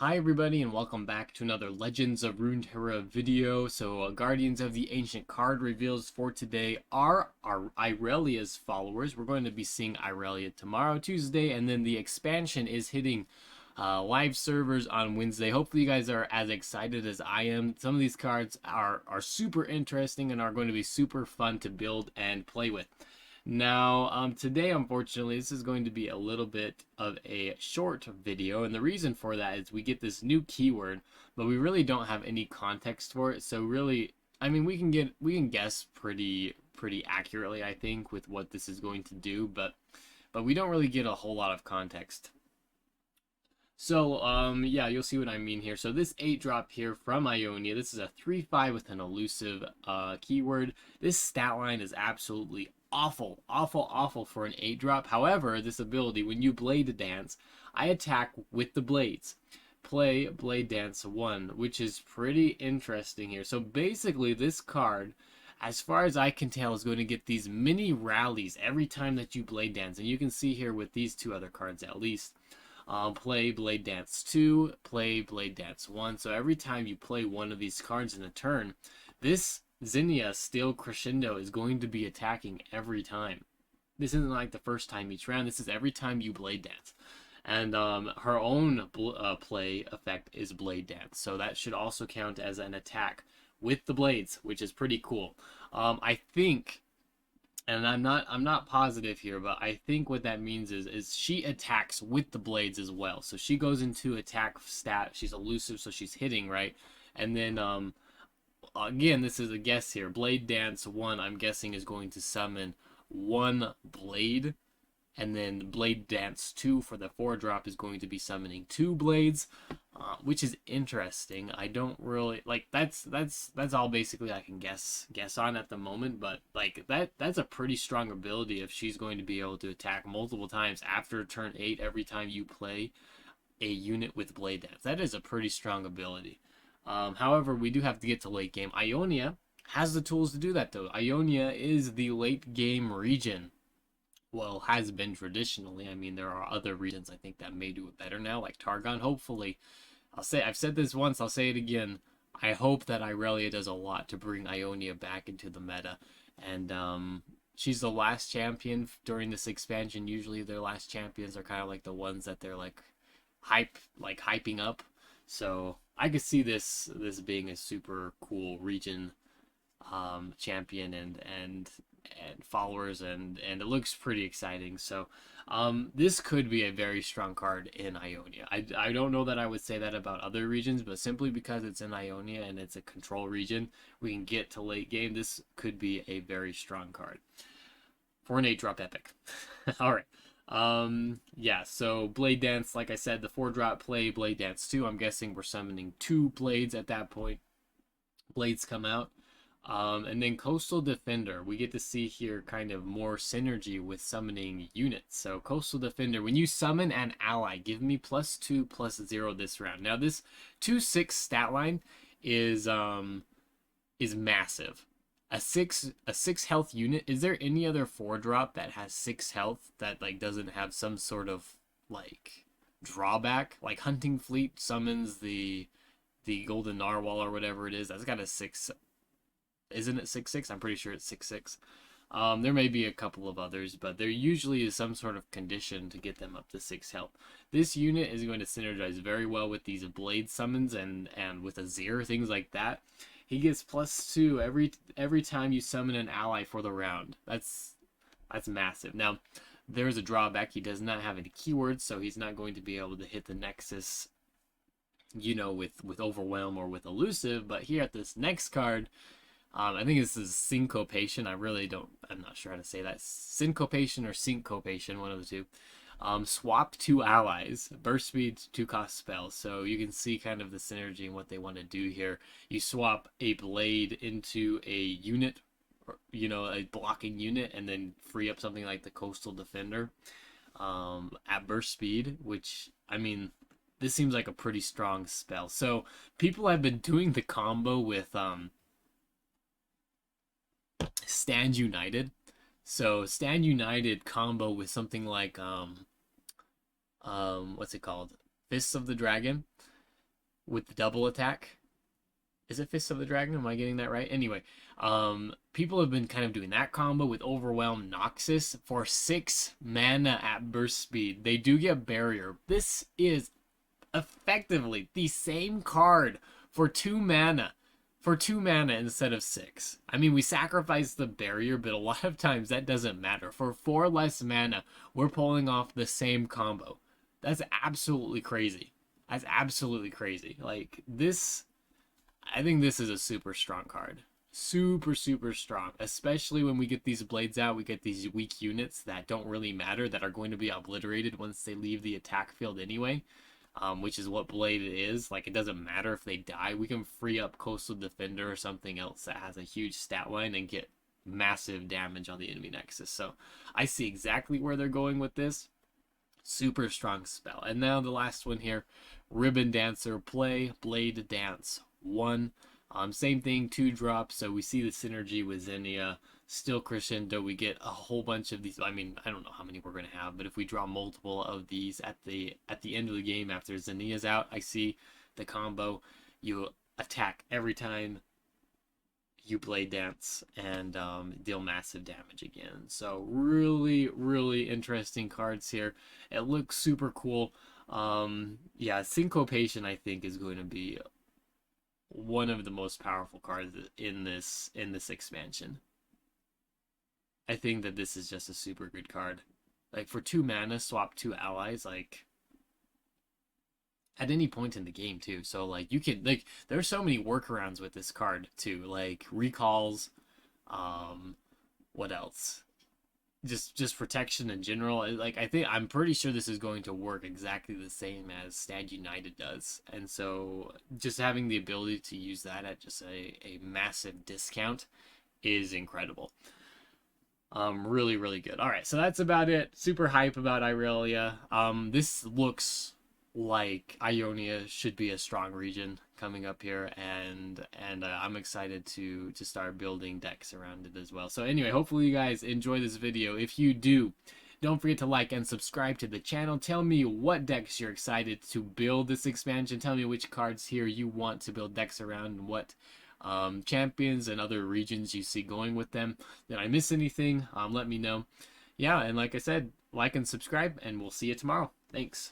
Hi everybody and welcome back to another Legends of Runeterra video. Guardians of the Ancient card reveals for today are our Irelia's followers. We're going to be seeing Irelia tomorrow, Tuesday, and then the expansion is hitting live servers on Wednesday. Hopefully you guys are as excited as I am. Some of these cards are super interesting and are going to be super fun to build and play with. Now, today, unfortunately, this is going to be a little bit of a short video, and the reason for that is we get this new keyword, but we really don't have any context for it. So really, I mean, we can guess pretty accurately, I think, with what this is going to do, but we don't really get a whole lot of context. So, yeah, you'll see what I mean here. So this 8-drop here from Ionia, this is a 3/5 with an elusive keyword. This stat line is absolutely awful for an 8-drop. However, this ability, when you Blade Dance, I attack with the blades. Play Blade Dance 1, which is pretty interesting here. So basically, this card, as far as I can tell, is going to get these mini rallies every time that you Blade Dance. And you can see here with these two other cards at least. Play Blade Dance 2, play Blade Dance 1. So every time you play one of these cards in a turn, this Zinnia Steel Crescendo is going to be attacking every time. This isn't like the first time each round. This is every time you Blade Dance. And her own play effect is Blade Dance. So that should also count as an attack with the blades, which is pretty cool. I think, and I'm not positive here, but I think what that means is she attacks with the blades as well. So she goes into attack stat. She's elusive, so she's hitting, right? And then again, this is a guess here. Blade Dance 1, I'm guessing, is going to summon one blade, and then Blade Dance 2 for the 4-drop is going to be summoning 2 blades, which is interesting. I don't really like that's all basically I can guess on at the moment, but like that's a pretty strong ability if she's going to be able to attack multiple times after turn 8 every time you play a unit with Blade Dance. That is a pretty strong ability. However, we do have to get to late game. Ionia has the tools to do that though. Ionia is the late game region. Well, has been traditionally. I mean, there are other regions I think that may do it better now, like Targon. Hopefully, I've said this once, I'll say it again. I hope that Irelia does a lot to bring Ionia back into the meta. And she's the last champion during this expansion. Usually their last champions are kind of like the ones that they're like hyping up. So I could see this being a super cool region champion and followers, and it looks pretty exciting. So this could be a very strong card in Ionia. I don't know that I would say that about other regions, but simply because it's in Ionia and it's a control region, we can get to late game. This could be a very strong card for an 8-drop epic. All right. Yeah, so Blade Dance, like I said, the 4-drop play Blade Dance 2. I'm guessing we're summoning 2 blades at that point. Blades come out. And then Coastal Defender, we get to see here kind of more synergy with summoning units. So Coastal Defender, when you summon an ally, give me +2/+0 this round. Now this 2/6 stat line is massive. A 6 health unit. Is there any other 4-drop that has 6 health that like doesn't have some sort of like drawback? Like Hunting Fleet summons the Golden Narwhal or whatever it is. That's got a 6. Isn't it 6/6? I'm pretty sure it's 6/6. There may be a couple of others, but there usually is some sort of condition to get them up to 6 health. This unit is going to synergize very well with these blade summons and with Azir, things like that. He gets +2 every time you summon an ally for the round. That's massive. Now, there's a drawback. He does not have any keywords, so he's not going to be able to hit the Nexus, you know, with Overwhelm or with Elusive. But here at this next card, I think this is Syncopation. I'm not sure how to say that. Syncopation or Syncopation, one of the two. Swap 2 allies. Burst speed, 2 cost spells. So you can see kind of the synergy and what they want to do here. You swap a blade into a unit, or, you know, a blocking unit, and then free up something like the Coastal Defender at burst speed, which, I mean, this seems like a pretty strong spell. So people have been doing the combo with Stand United. So Stand United combo with something like what's it called? Fists of the Dragon. with the double attack. Is it Fist of the Dragon? Am I getting that right? Anyway, people have been kind of doing that combo with Overwhelm Noxus for 6 mana at burst speed. They do get barrier. This is effectively the same card for 2 mana. For 2 mana instead of 6. I mean, we sacrifice the barrier, but a lot of times that doesn't matter. For 4 less mana, we're pulling off the same combo. That's absolutely crazy. That's absolutely crazy. Like, this, I think this is a super strong card. Super, super strong. Especially when we get these blades out, we get these weak units that don't really matter, that are going to be obliterated once they leave the attack field anyway. Which is what Blade is. Like, it doesn't matter if they die. We can free up Coastal Defender or something else that has a huge stat line and get massive damage on the enemy nexus. So I see exactly where they're going with this. Super strong spell. And now the last one here, Ribbon Dancer, play Blade Dance 1. Same thing, 2 drops. So we see the synergy with Xenia. Still Crescendo, we get a whole bunch of these. I mean, I don't know how many we're going to have, but if we draw multiple of these at the end of the game after Xenia's out, I see the combo. You attack every time you play dance and deal massive damage again. So really, really interesting cards here. It looks super cool. Yeah, Syncopation I think is going to be one of the most powerful cards in this expansion. I think that this is just a super good card. Like, for 2 mana, swap 2 allies, like, at any point in the game, too. So, like, you can, like, there's so many workarounds with this card, too. Like, recalls, what else? Just protection in general. Like, I'm pretty sure this is going to work exactly the same as Stand United does. And so, just having the ability to use that at just a massive discount is incredible. Really, really good. All right, so that's about it. Super hype about Irelia. This looks like Ionia should be a strong region coming up here, and I'm excited to start building decks around it as well. So anyway, hopefully you guys enjoy this video. If you do, don't forget to like and subscribe to the channel. Tell me what decks you're excited to build this expansion. Tell me which cards here you want to build decks around, and what champions and other regions you see going with them. Did I miss anything? Let me know. Yeah, and like I said, like and subscribe, and we'll see you tomorrow. Thanks.